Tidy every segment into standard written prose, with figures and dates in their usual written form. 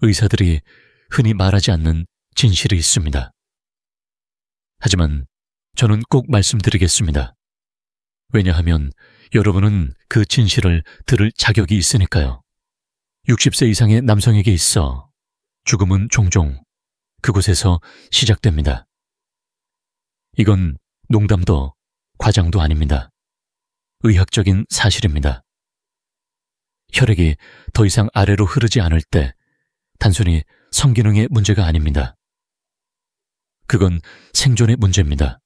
의사들이 흔히 말하지 않는 진실이 있습니다. 하지만 저는 꼭 말씀드리겠습니다. 왜냐하면 여러분은 그 진실을 들을 자격이 있으니까요. 60세 이상의 남성에게 있어 죽음은 종종 그곳에서 시작됩니다. 이건 농담도 과장도 아닙니다. 의학적인 사실입니다. 혈액이 더 이상 아래로 흐르지 않을 때 단순히 성기능의 문제가 아닙니다. 그건 생존의 문제입니다.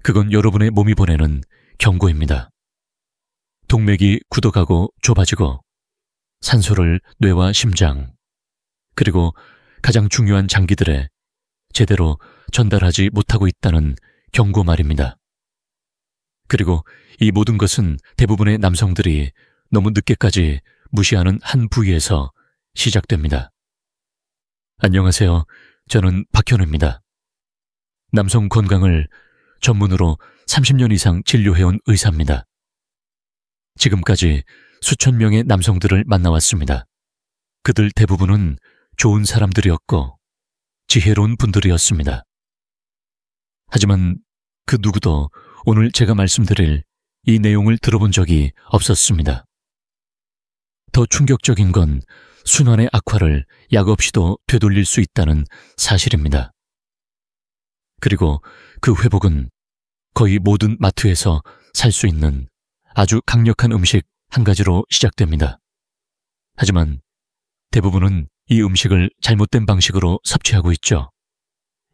그건 여러분의 몸이 보내는 경고입니다. 동맥이 굳어가고 좁아지고 산소를 뇌와 심장, 그리고 가장 중요한 장기들에 제대로 전달하지 못하고 있다는 경고 말입니다. 그리고 이 모든 것은 대부분의 남성들이 너무 늦게까지 무시하는 한 부위에서 시작됩니다. 안녕하세요. 저는 박현우입니다. 남성 건강을 전문으로 30년 이상 진료해온 의사입니다. 지금까지 수천 명의 남성들을 만나왔습니다. 그들 대부분은 좋은 사람들이었고 지혜로운 분들이었습니다. 하지만 그 누구도 오늘 제가 말씀드릴 이 내용을 들어본 적이 없었습니다. 더 충격적인 건 순환의 악화를 약 없이도 되돌릴 수 있다는 사실입니다. 그리고 그 회복은 거의 모든 마트에서 살 수 있는 아주 강력한 음식 한 가지로 시작됩니다. 하지만 대부분은 이 음식을 잘못된 방식으로 섭취하고 있죠.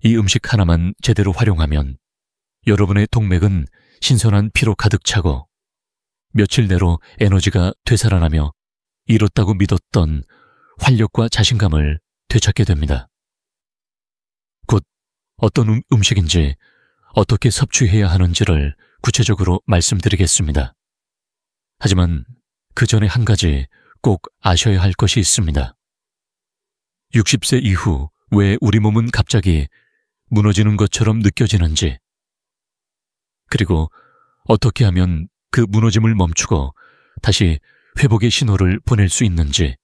이 음식 하나만 제대로 활용하면 여러분의 동맥은 신선한 피로 가득 차고 며칠 내로 에너지가 되살아나며 이뤘다고 믿었던 활력과 자신감을 되찾게 됩니다. 곧 어떤 음식인지 어떻게 섭취해야 하는지를 구체적으로 말씀드리겠습니다. 하지만 그 전에 한 가지 꼭 아셔야 할 것이 있습니다. 60세 이후 왜 우리 몸은 갑자기 무너지는 것처럼 느껴지는지, 그리고 어떻게 하면 그 무너짐을 멈추고 다시 회복의 신호를 보낼 수 있는지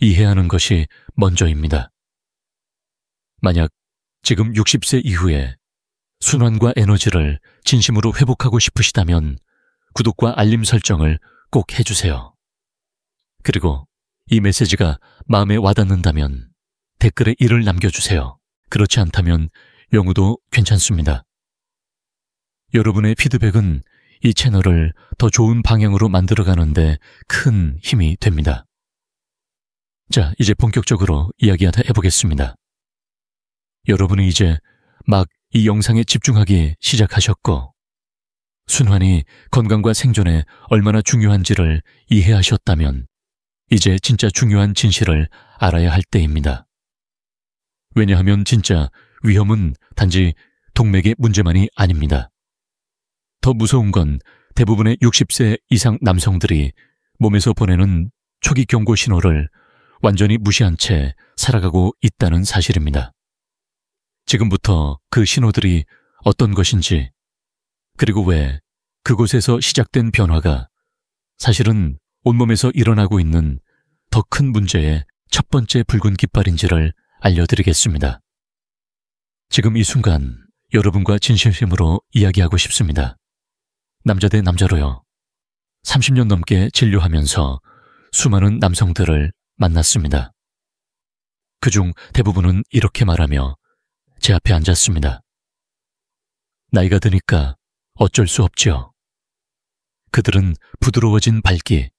이해하는 것이 먼저입니다. 만약 지금 60세 이후에 순환과 에너지를 진심으로 회복하고 싶으시다면 구독과 알림 설정을 꼭 해주세요. 그리고 이 메시지가 마음에 와닿는다면 댓글에 일을 남겨주세요. 그렇지 않다면 영어도 괜찮습니다. 여러분의 피드백은 이 채널을 더 좋은 방향으로 만들어가는데 큰 힘이 됩니다. 자, 이제 본격적으로 이야기 해보겠습니다. 여러분은 이제 막 이 영상에 집중하기 시작하셨고, 순환이 건강과 생존에 얼마나 중요한지를 이해하셨다면 이제 진짜 중요한 진실을 알아야 할 때입니다. 왜냐하면 진짜 위험은 단지 동맥의 문제만이 아닙니다. 더 무서운 건 대부분의 60세 이상 남성들이 몸에서 보내는 초기 경고 신호를 완전히 무시한 채 살아가고 있다는 사실입니다. 지금부터 그 신호들이 어떤 것인지, 그리고 왜 그곳에서 시작된 변화가 사실은 온몸에서 일어나고 있는 더 큰 문제의 첫 번째 붉은 깃발인지를 알려드리겠습니다. 지금 이 순간 여러분과 진심으로 이야기하고 싶습니다. 남자 대 남자로요. 30년 넘게 진료하면서 수많은 남성들을 만났습니다. 그중 대부분은 이렇게 말하며 제 앞에 앉았습니다. 나이가 드니까 어쩔 수 없지요. 그들은 부드러워진 발기,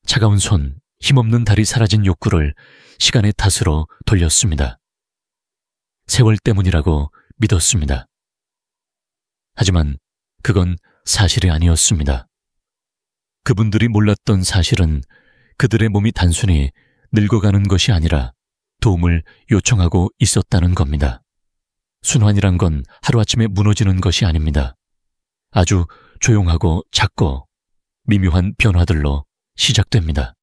차가운 손, 힘없는 다리 사라진 욕구를 시간의 탓으로 돌렸습니다. 세월 때문이라고 믿었습니다. 하지만 그건 사실이 아니었습니다. 그분들이 몰랐던 사실은 그들의 몸이 단순히 늙어가는 것이 아니라 도움을 요청하고 있었다는 겁니다. 순환이란 건 하루아침에 무너지는 것이 아닙니다. 아주 조용하고 작고 미묘한 변화들로 시작됩니다.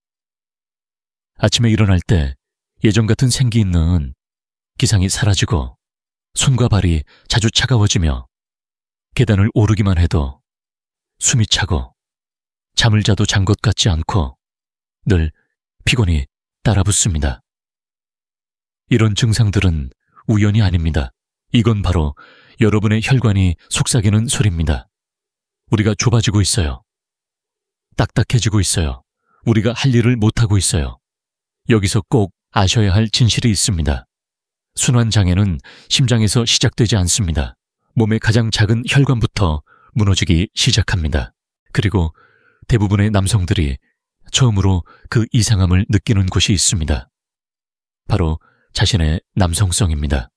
아침에 일어날 때 예전 같은 생기 있는 기상이 사라지고 손과 발이 자주 차가워지며 계단을 오르기만 해도 숨이 차고 잠을 자도 잔 것 같지 않고 늘 피곤이 따라붙습니다. 이런 증상들은 우연이 아닙니다. 이건 바로 여러분의 혈관이 속삭이는 소리입니다. 우리가 좁아지고 있어요. 딱딱해지고 있어요. 우리가 할 일을 못하고 있어요. 여기서 꼭 아셔야 할 진실이 있습니다. 순환장애는 심장에서 시작되지 않습니다. 몸의 가장 작은 혈관부터 무너지기 시작합니다. 그리고 대부분의 남성들이 처음으로 그 이상함을 느끼는 곳이 있습니다. 바로 자신의 남성성입니다.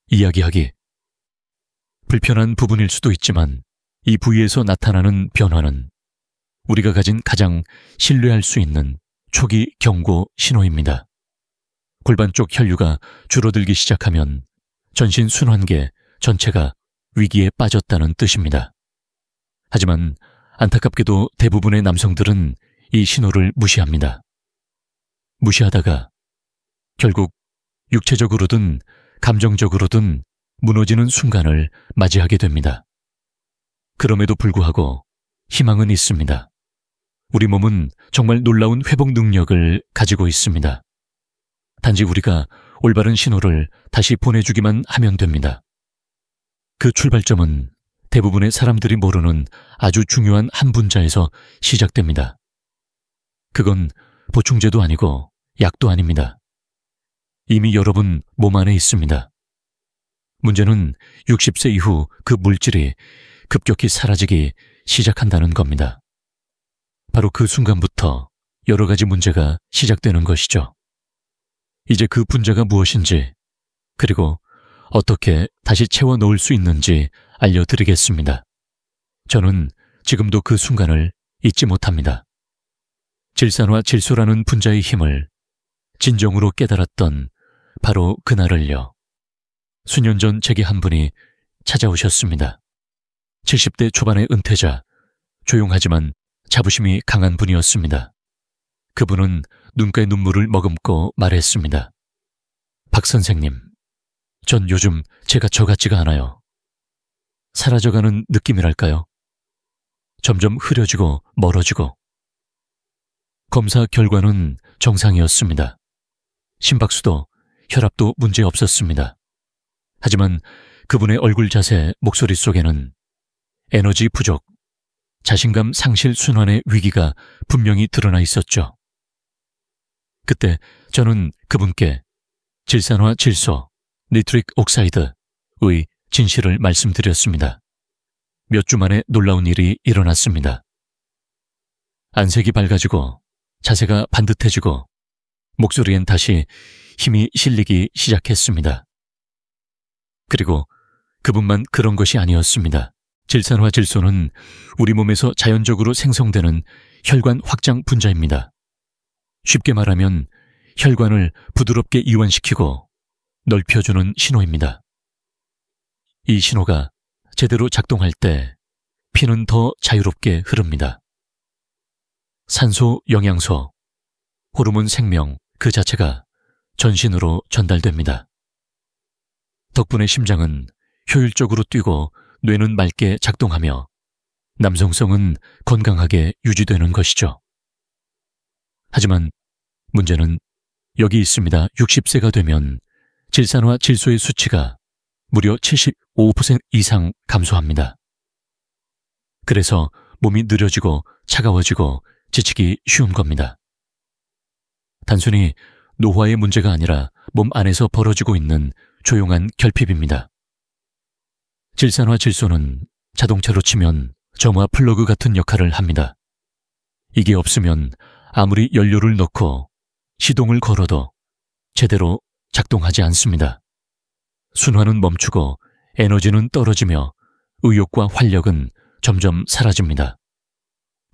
이야기하기. 불편한 부분일 수도 있지만 이 부위에서 나타나는 변화는 우리가 가진 가장 신뢰할 수 있는 초기 경고 신호입니다. 골반 쪽 혈류가 줄어들기 시작하면 전신 순환계 전체가 위기에 빠졌다는 뜻입니다. 하지만 안타깝게도 대부분의 남성들은 이 신호를 무시합니다. 무시하다가 결국 육체적으로든 감정적으로든 무너지는 순간을 맞이하게 됩니다. 그럼에도 불구하고 희망은 있습니다. 우리 몸은 정말 놀라운 회복 능력을 가지고 있습니다. 단지 우리가 올바른 신호를 다시 보내주기만 하면 됩니다. 그 출발점은 대부분의 사람들이 모르는 아주 중요한 한 분자에서 시작됩니다. 그건 보충제도 아니고 약도 아닙니다. 이미 여러분 몸 안에 있습니다. 문제는 60세 이후 그 물질이 급격히 사라지기 시작한다는 겁니다. 바로 그 순간부터 여러 가지 문제가 시작되는 것이죠. 이제 그 분자가 무엇인지, 그리고 어떻게 다시 채워 넣을 수 있는지 알려드리겠습니다. 저는 지금도 그 순간을 잊지 못합니다. 질산화 질소라는 분자의 힘을 진정으로 깨달았던 바로 그날을요. 수년 전 제게 한 분이 찾아오셨습니다. 70대 초반의 은퇴자, 조용하지만 자부심이 강한 분이었습니다. 그분은 눈가에 눈물을 머금고 말했습니다. 박 선생님, 전 요즘 제가 저 같지가 않아요. 사라져가는 느낌이랄까요? 점점 흐려지고 멀어지고. 검사 결과는 정상이었습니다. 심박수도 혈압도 문제 없었습니다. 하지만 그분의 얼굴 자세, 목소리 속에는 에너지 부족, 자신감 상실 순환의 위기가 분명히 드러나 있었죠. 그때 저는 그분께 질산화 질소, 니트릭 옥사이드의 진실을 말씀드렸습니다. 몇 주 만에 놀라운 일이 일어났습니다. 안색이 밝아지고 자세가 반듯해지고 목소리엔 다시 힘이 실리기 시작했습니다. 그리고 그분만 그런 것이 아니었습니다. 질산화 질소는 우리 몸에서 자연적으로 생성되는 혈관 확장 분자입니다. 쉽게 말하면 혈관을 부드럽게 이완시키고 넓혀주는 신호입니다. 이 신호가 제대로 작동할 때 피는 더 자유롭게 흐릅니다. 산소, 영양소, 호르몬 생명 그 자체가 전신으로 전달됩니다. 덕분에 심장은 효율적으로 뛰고 뇌는 맑게 작동하며 남성성은 건강하게 유지되는 것이죠. 하지만 문제는 여기 있습니다. 60세가 되면 질산화 질소의 수치가 무려 75% 이상 감소합니다. 그래서 몸이 느려지고 차가워지고 지치기 쉬운 겁니다. 단순히 노화의 문제가 아니라 몸 안에서 벌어지고 있는 조용한 결핍입니다. 질산화 질소는 자동차로 치면 점화 플러그 같은 역할을 합니다. 이게 없으면 아무리 연료를 넣고 시동을 걸어도 제대로 작동하지 않습니다. 순환은 멈추고 에너지는 떨어지며 의욕과 활력은 점점 사라집니다.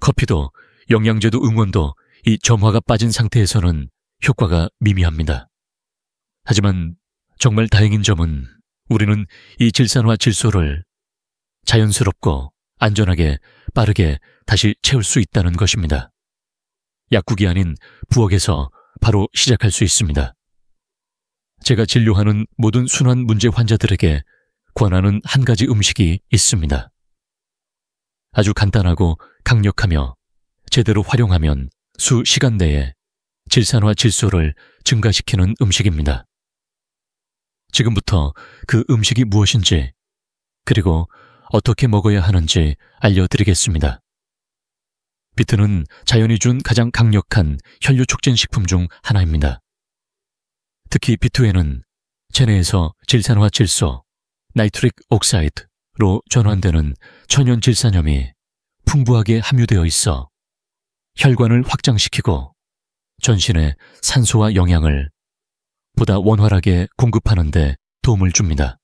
커피도 영양제도 응원도 이 점화가 빠진 상태에서는 효과가 미미합니다. 하지만 정말 다행인 점은 우리는 이 질산화 질소를 자연스럽고 안전하게 빠르게 다시 채울 수 있다는 것입니다. 약국이 아닌 부엌에서 바로 시작할 수 있습니다. 제가 진료하는 모든 순환 문제 환자들에게 권하는 한 가지 음식이 있습니다. 아주 간단하고 강력하며 제대로 활용하면 수시간 내에 질산화 질소를 증가시키는 음식입니다. 지금부터 그 음식이 무엇인지, 그리고 어떻게 먹어야 하는지 알려드리겠습니다. 비트는 자연이 준 가장 강력한 혈류 촉진 식품 중 하나입니다. 특히 비트에는 체내에서 질산화 질소, 나이트릭 옥사이드로 전환되는 천연 질산염이 풍부하게 함유되어 있어 혈관을 확장시키고 전신에 산소와 영양을 보다 원활하게 공급하는 데 도움을 줍니다.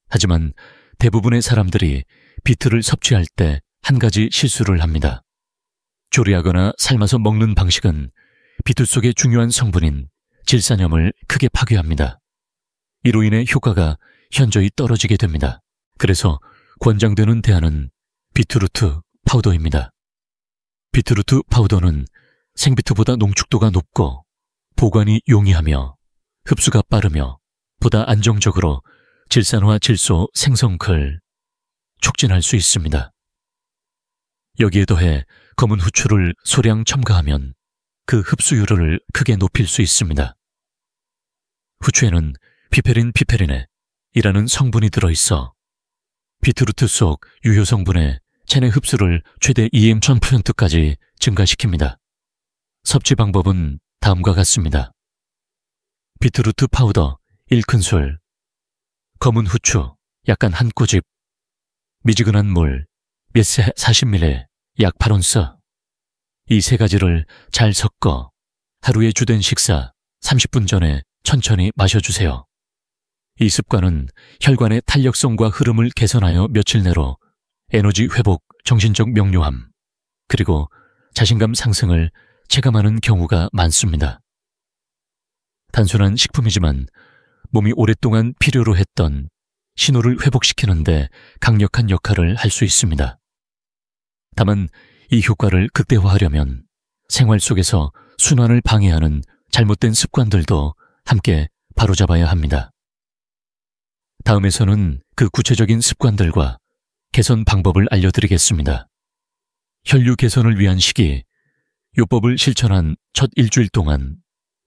하지만 대부분의 사람들이 비트를 섭취할 때 한 가지 실수를 합니다. 조리하거나 삶아서 먹는 방식은 비트 속의 중요한 성분인 질산염을 크게 파괴합니다. 이로 인해 효과가 현저히 떨어지게 됩니다. 그래서 권장되는 대안은 비트루트 파우더입니다. 비트루트 파우더는 생비트보다 농축도가 높고 보관이 용이하며 흡수가 빠르며 보다 안정적으로 질산화 질소 생성을 촉진할 수 있습니다. 여기에 더해 검은 후추를 소량 첨가하면 그 흡수율을 크게 높일 수 있습니다. 후추에는 피페린이라는 성분이 들어있어 비트루트 속 유효 성분의 체내 흡수를 최대 2M1000%까지 증가시킵니다. 섭취 방법은 다음과 같습니다. 비트루트 파우더 1큰술, 검은 후추 약간 한 꼬집, 미지근한 물 몇세 40ml 약 8온스. 이 세 가지를 잘 섞어 하루의 주된 식사 30분 전에 천천히 마셔주세요. 이 습관은 혈관의 탄력성과 흐름을 개선하여 며칠 내로 에너지 회복, 정신적 명료함, 그리고 자신감 상승을 체감하는 경우가 많습니다. 단순한 식품이지만 몸이 오랫동안 필요로 했던 신호를 회복시키는데 강력한 역할을 할 수 있습니다. 다만 이 효과를 극대화하려면 생활 속에서 순환을 방해하는 잘못된 습관들도 함께 바로잡아야 합니다. 다음에서는 그 구체적인 습관들과 개선 방법을 알려드리겠습니다. 혈류 개선을 위한 시기, 요법을 실천한 첫 일주일 동안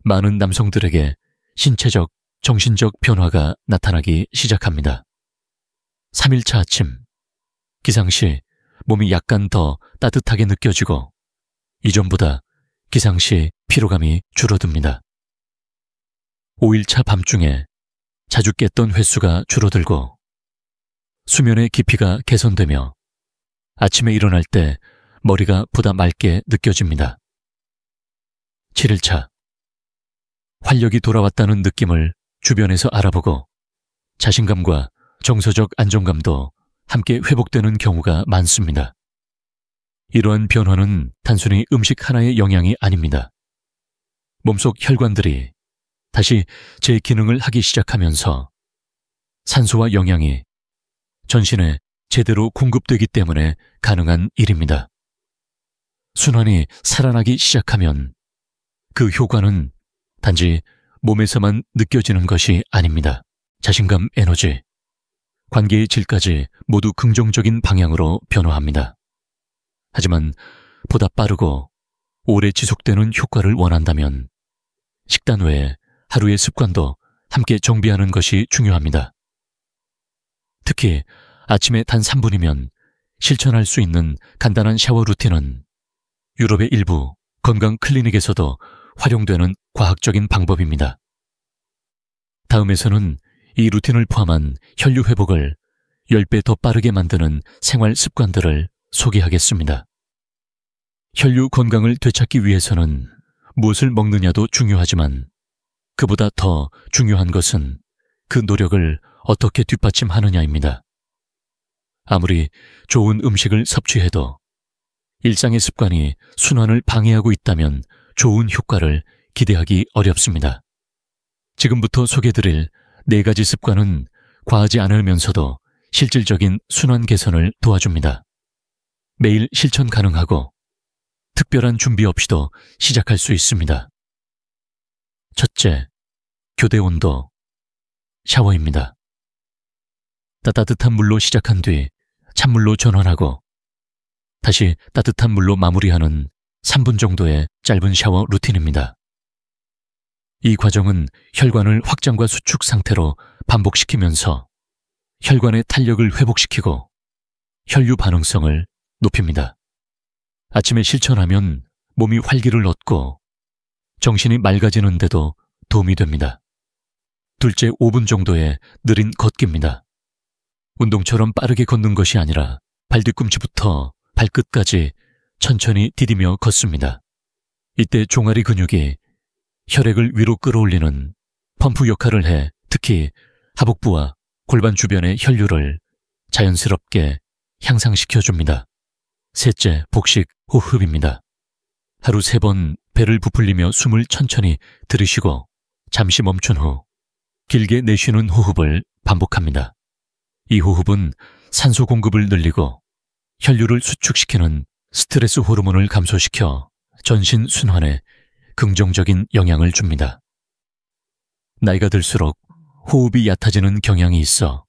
많은 남성들에게 신체적, 정신적 변화가 나타나기 시작합니다. 3일차 아침, 기상 시 몸이 약간 더 따뜻하게 느껴지고 이전보다 기상 시 피로감이 줄어듭니다. 5일차 밤중에 자주 깼던 횟수가 줄어들고 수면의 깊이가 개선되며 아침에 일어날 때 머리가 보다 맑게 느껴집니다. 7일차, 활력이 돌아왔다는 느낌을 주변에서 알아보고 자신감과 정서적 안정감도 함께 회복되는 경우가 많습니다. 이러한 변화는 단순히 음식 하나의 영향이 아닙니다. 몸속 혈관들이 다시 제 기능을 하기 시작하면서 산소와 영양이 전신에 제대로 공급되기 때문에 가능한 일입니다. 순환이 살아나기 시작하면 그 효과는 단지 몸에서만 느껴지는 것이 아닙니다. 자신감, 에너지, 관계의 질까지 모두 긍정적인 방향으로 변화합니다. 하지만 보다 빠르고 오래 지속되는 효과를 원한다면 식단 외에 하루의 습관도 함께 정비하는 것이 중요합니다. 특히 아침에 단 3분이면 실천할 수 있는 간단한 샤워 루틴은 유럽의 일부 건강 클리닉에서도 활용되는 과학적인 방법입니다. 다음에서는 이 루틴을 포함한 혈류 회복을 10배 더 빠르게 만드는 생활 습관들을 소개하겠습니다. 혈류 건강을 되찾기 위해서는 무엇을 먹느냐도 중요하지만 그보다 더 중요한 것은 그 노력을 어떻게 뒷받침하느냐입니다. 아무리 좋은 음식을 섭취해도 일상의 습관이 순환을 방해하고 있다면 좋은 효과를 기대하기 어렵습니다. 지금부터 소개드릴 4가지 습관은 과하지 않으면서도 실질적인 순환 개선을 도와줍니다. 매일 실천 가능하고 특별한 준비 없이도 시작할 수 있습니다. 첫째, 교대 온도, 샤워입니다. 따뜻한 물로 시작한 뒤 찬물로 전환하고 다시 따뜻한 물로 마무리하는 3분 정도의 짧은 샤워 루틴입니다. 이 과정은 혈관을 확장과 수축 상태로 반복시키면서 혈관의 탄력을 회복시키고 혈류 반응성을 높입니다. 아침에 실천하면 몸이 활기를 얻고 정신이 맑아지는 데도 도움이 됩니다. 둘째, 5분 정도의 느린 걷기입니다. 운동처럼 빠르게 걷는 것이 아니라 발뒤꿈치부터 발끝까지 천천히 디디며 걷습니다. 이때 종아리 근육이 혈액을 위로 끌어올리는 펌프 역할을 해 특히 하복부와 골반 주변의 혈류를 자연스럽게 향상시켜줍니다. 셋째, 복식 호흡입니다. 하루 3번 배를 부풀리며 숨을 천천히 들이쉬고 잠시 멈춘 후 길게 내쉬는 호흡을 반복합니다. 이 호흡은 산소 공급을 늘리고 혈류를 수축시키는 스트레스 호르몬을 감소시켜 전신 순환에 긍정적인 영향을 줍니다. 나이가 들수록 호흡이 얕아지는 경향이 있어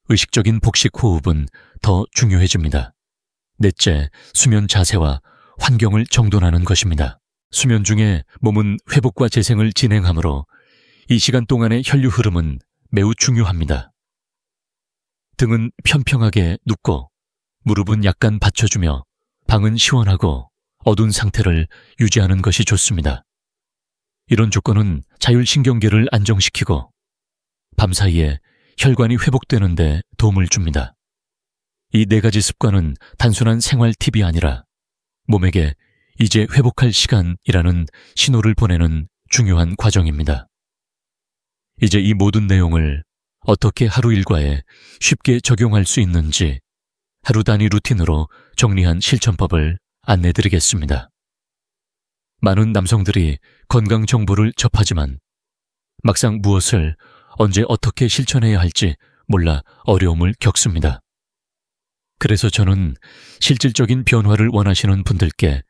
의식적인 복식 호흡은 더 중요해집니다. 넷째, 수면 자세와 환경을 정돈하는 것입니다. 수면 중에 몸은 회복과 재생을 진행하므로 이 시간 동안의 혈류 흐름은 매우 중요합니다. 등은 평평하게 눕고 무릎은 약간 받쳐주며 방은 시원하고 어두운 상태를 유지하는 것이 좋습니다. 이런 조건은 자율신경계를 안정시키고 밤사이에 혈관이 회복되는 데 도움을 줍니다. 이 4가지 습관은 단순한 생활 팁이 아니라 몸에게 이제 회복할 시간이라는 신호를 보내는 중요한 과정입니다. 이제 이 모든 내용을 어떻게 하루 일과에 쉽게 적용할 수 있는지 하루 단위 루틴으로 정리한 실천법을 안내드리겠습니다. 많은 남성들이 건강 정보를 접하지만 막상 무엇을 언제 어떻게 실천해야 할지 몰라 어려움을 겪습니다. 그래서 저는 실질적인 변화를 원하시는 분들께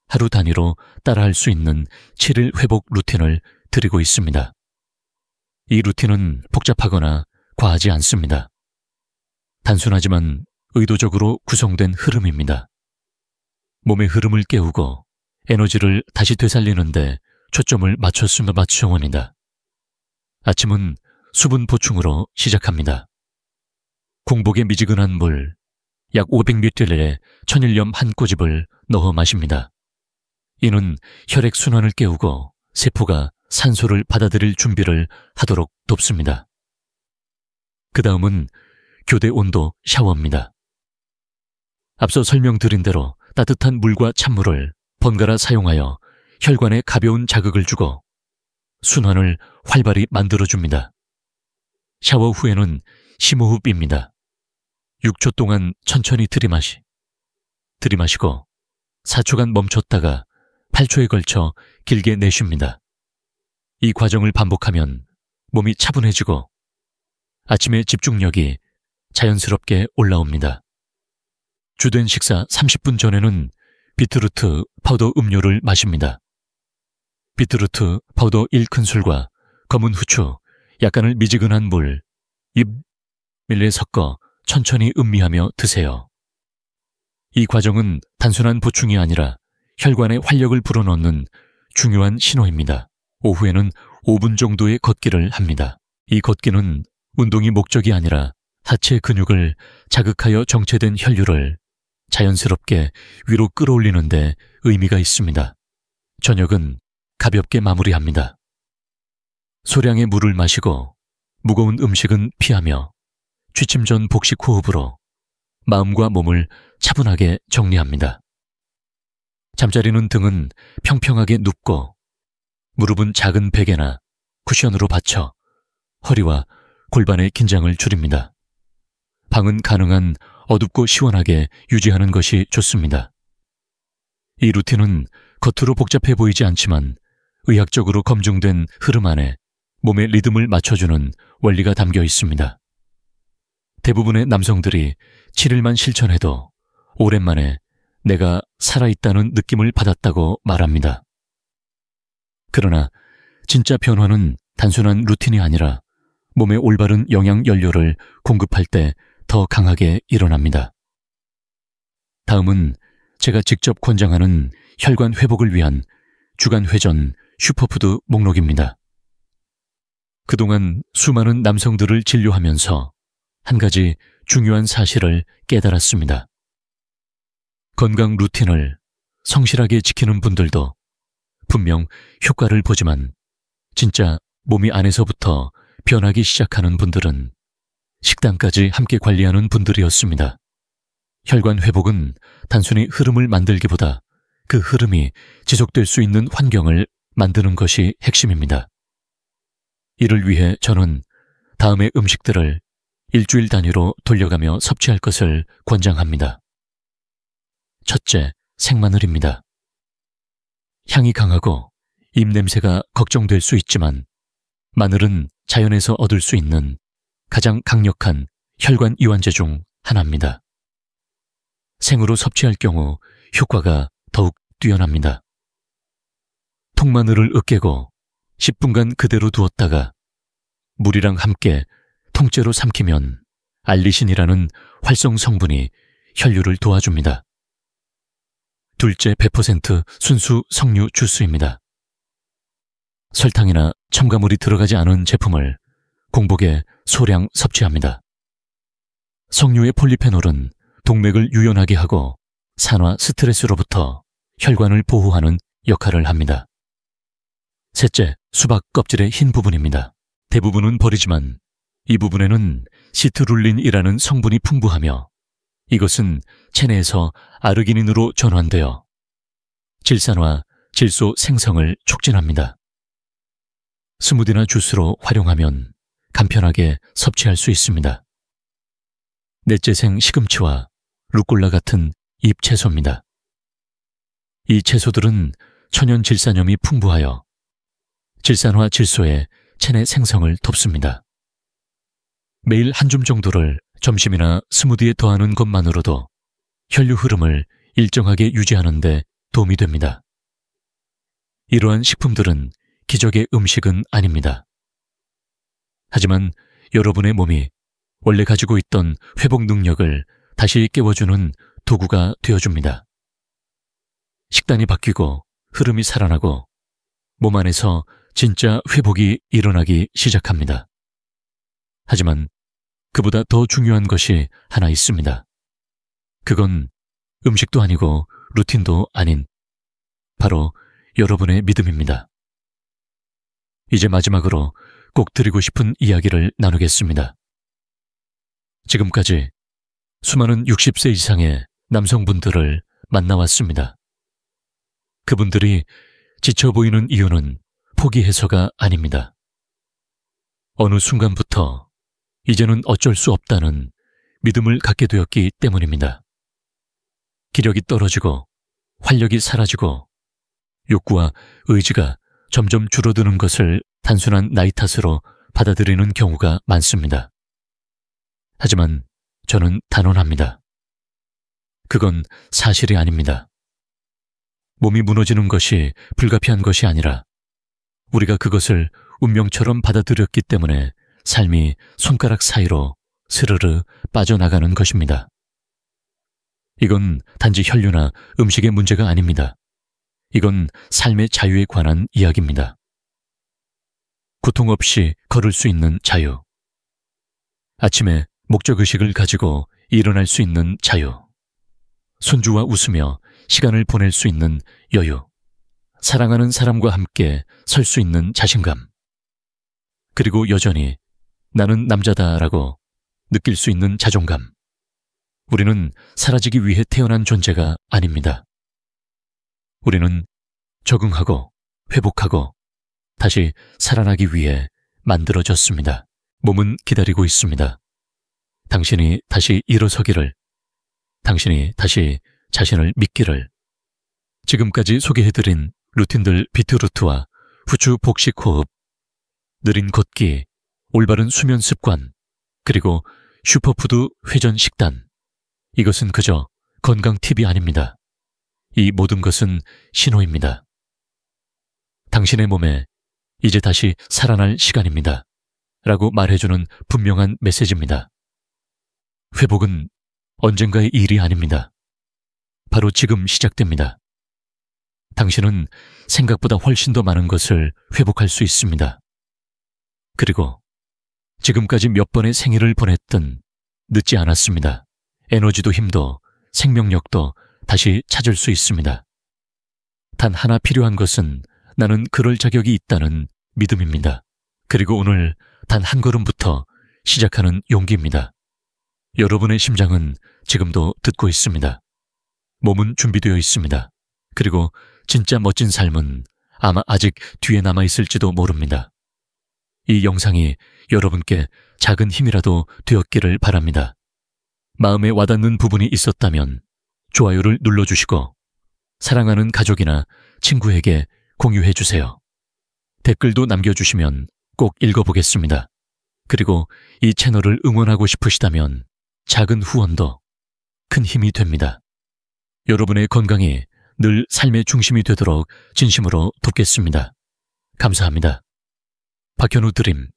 하루 단위로 따라할 수 있는 7일 회복 루틴을 드리고 있습니다. 이 루틴은 복잡하거나 과하지 않습니다. 단순하지만 의도적으로 구성된 흐름입니다. 몸의 흐름을 깨우고 에너지를 다시 되살리는데 초점을 맞춰원이다. 아침은 수분 보충으로 시작합니다. 공복에 미지근한 물, 약 500ml에 천일염 한 꼬집을 넣어 마십니다. 이는 혈액 순환을 깨우고 세포가 산소를 받아들일 준비를 하도록 돕습니다. 그 다음은 교대 온도 샤워입니다. 앞서 설명드린 대로 따뜻한 물과 찬물을 번갈아 사용하여 혈관에 가벼운 자극을 주고 순환을 활발히 만들어줍니다. 샤워 후에는 심호흡입니다. 6초 동안 천천히 들이마시고 4초간 멈췄다가 8초에 걸쳐 길게 내쉽니다. 이 과정을 반복하면 몸이 차분해지고 아침의 집중력이 자연스럽게 올라옵니다. 주된 식사 30분 전에는 비트루트 파우더 음료를 마십니다. 비트루트 파우더 1큰술과 검은 후추, 약간을 미지근한 물, 2ml에 섞어 천천히 음미하며 드세요. 이 과정은 단순한 보충이 아니라 혈관에 활력을 불어넣는 중요한 신호입니다. 오후에는 5분 정도의 걷기를 합니다. 이 걷기는 운동이 목적이 아니라 하체 근육을 자극하여 정체된 혈류를 자연스럽게 위로 끌어올리는 데 의미가 있습니다. 저녁은 가볍게 마무리합니다. 소량의 물을 마시고 무거운 음식은 피하며 취침 전 복식 호흡으로 마음과 몸을 차분하게 정리합니다. 잠자리는 등은 평평하게 눕고 무릎은 작은 베개나 쿠션으로 받쳐 허리와 골반의 긴장을 줄입니다. 방은 가능한 어둡고 시원하게 유지하는 것이 좋습니다. 이 루틴은 겉으로 복잡해 보이지 않지만 의학적으로 검증된 흐름 안에 몸의 리듬을 맞춰주는 원리가 담겨 있습니다. 대부분의 남성들이 7일만 실천해도 오랜만에 내가 살아있다는 느낌을 받았다고 말합니다. 그러나 진짜 변화는 단순한 루틴이 아니라 몸에 올바른 영양 연료를 공급할 때 더 강하게 일어납니다. 다음은 제가 직접 권장하는 혈관 회복을 위한 주간 회전 슈퍼푸드 목록입니다. 그동안 수많은 남성들을 진료하면서 한 가지 중요한 사실을 깨달았습니다. 건강 루틴을 성실하게 지키는 분들도 분명 효과를 보지만 진짜 몸이 안에서부터 변하기 시작하는 분들은 식단까지 함께 관리하는 분들이었습니다. 혈관 회복은 단순히 흐름을 만들기보다 그 흐름이 지속될 수 있는 환경을 만드는 것이 핵심입니다. 이를 위해 저는 다음의 음식들을 일주일 단위로 돌려가며 섭취할 것을 권장합니다. 첫째, 생마늘입니다. 향이 강하고 입냄새가 걱정될 수 있지만 마늘은 자연에서 얻을 수 있는 가장 강력한 혈관 이완제 중 하나입니다. 생으로 섭취할 경우 효과가 더욱 뛰어납니다. 통마늘을 으깨고 10분간 그대로 두었다가 물이랑 함께 통째로 삼키면 알리신이라는 활성 성분이 혈류를 도와줍니다. 둘째, 100% 순수 석류 주스입니다. 설탕이나 첨가물이 들어가지 않은 제품을 공복에 소량 섭취합니다. 석류의 폴리페놀은 동맥을 유연하게 하고 산화 스트레스로부터 혈관을 보호하는 역할을 합니다. 셋째, 수박 껍질의 흰 부분입니다. 대부분은 버리지만 이 부분에는 시트룰린이라는 성분이 풍부하며 이것은 체내에서 아르기닌으로 전환되어 질산과 질소 생성을 촉진합니다. 스무디나 주스로 활용하면 간편하게 섭취할 수 있습니다. 넷째, 시금치와 루꼴라 같은 잎채소입니다. 이 채소들은 천연 질산염이 풍부하여 질산화 질소의 체내 생성을 돕습니다. 매일 한 줌 정도를 점심이나 스무디에 더하는 것만으로도 혈류 흐름을 일정하게 유지하는 데 도움이 됩니다. 이러한 식품들은 기적의 음식은 아닙니다. 하지만 여러분의 몸이 원래 가지고 있던 회복 능력을 다시 깨워주는 도구가 되어줍니다. 식단이 바뀌고 흐름이 살아나고 몸 안에서 진짜 회복이 일어나기 시작합니다. 하지만 그보다 더 중요한 것이 하나 있습니다. 그건 음식도 아니고 루틴도 아닌 바로 여러분의 믿음입니다. 이제 마지막으로 꼭 드리고 싶은 이야기를 나누겠습니다. 지금까지 수많은 60세 이상의 남성분들을 만나왔습니다. 그분들이 지쳐 보이는 이유는 포기해서가 아닙니다. 어느 순간부터 이제는 어쩔 수 없다는 믿음을 갖게 되었기 때문입니다. 기력이 떨어지고 활력이 사라지고 욕구와 의지가 점점 줄어드는 것을 단순한 나이 탓으로 받아들이는 경우가 많습니다. 하지만 저는 단언합니다. 그건 사실이 아닙니다. 몸이 무너지는 것이 불가피한 것이 아니라 우리가 그것을 운명처럼 받아들였기 때문에 삶이 손가락 사이로 스르르 빠져나가는 것입니다. 이건 단지 혈류나 음식의 문제가 아닙니다. 이건 삶의 자유에 관한 이야기입니다. 고통 없이 걸을 수 있는 자유. 아침에 목적의식을 가지고 일어날 수 있는 자유. 손주와 웃으며 시간을 보낼 수 있는 여유. 사랑하는 사람과 함께 설 수 있는 자신감. 그리고 여전히 나는 남자다라고 느낄 수 있는 자존감. 우리는 사라지기 위해 태어난 존재가 아닙니다. 우리는 적응하고 회복하고 다시 살아나기 위해 만들어졌습니다. 몸은 기다리고 있습니다. 당신이 다시 일어서기를, 당신이 다시 자신을 믿기를. 지금까지 소개해드린 루틴들 비트루트와 후추 복식 호흡, 느린 걷기, 올바른 수면 습관, 그리고 슈퍼푸드 회전 식단. 이것은 그저 건강 팁이 아닙니다. 이 모든 것은 신호입니다. 당신의 몸에 이제 다시 살아날 시간입니다. 라고 말해주는 분명한 메시지입니다. 회복은 언젠가의 일이 아닙니다. 바로 지금 시작됩니다. 당신은 생각보다 훨씬 더 많은 것을 회복할 수 있습니다. 그리고 지금까지 몇 번의 생일을 보냈든 늦지 않았습니다. 에너지도 힘도 생명력도 다시 찾을 수 있습니다. 단 하나 필요한 것은 나는 그럴 자격이 있다는 믿음입니다. 그리고 오늘 단 한 걸음부터 시작하는 용기입니다. 여러분의 심장은 지금도 듣고 있습니다. 몸은 준비되어 있습니다. 그리고 진짜 멋진 삶은 아마 아직 뒤에 남아있을지도 모릅니다. 이 영상이 여러분께 작은 힘이라도 되었기를 바랍니다. 마음에 와닿는 부분이 있었다면 좋아요를 눌러주시고 사랑하는 가족이나 친구에게 공유해주세요. 댓글도 남겨주시면 꼭 읽어보겠습니다. 그리고 이 채널을 응원하고 싶으시다면 작은 후원도 큰 힘이 됩니다. 여러분의 건강이 늘 삶의 중심이 되도록 진심으로 돕겠습니다. 감사합니다. 박현우 드림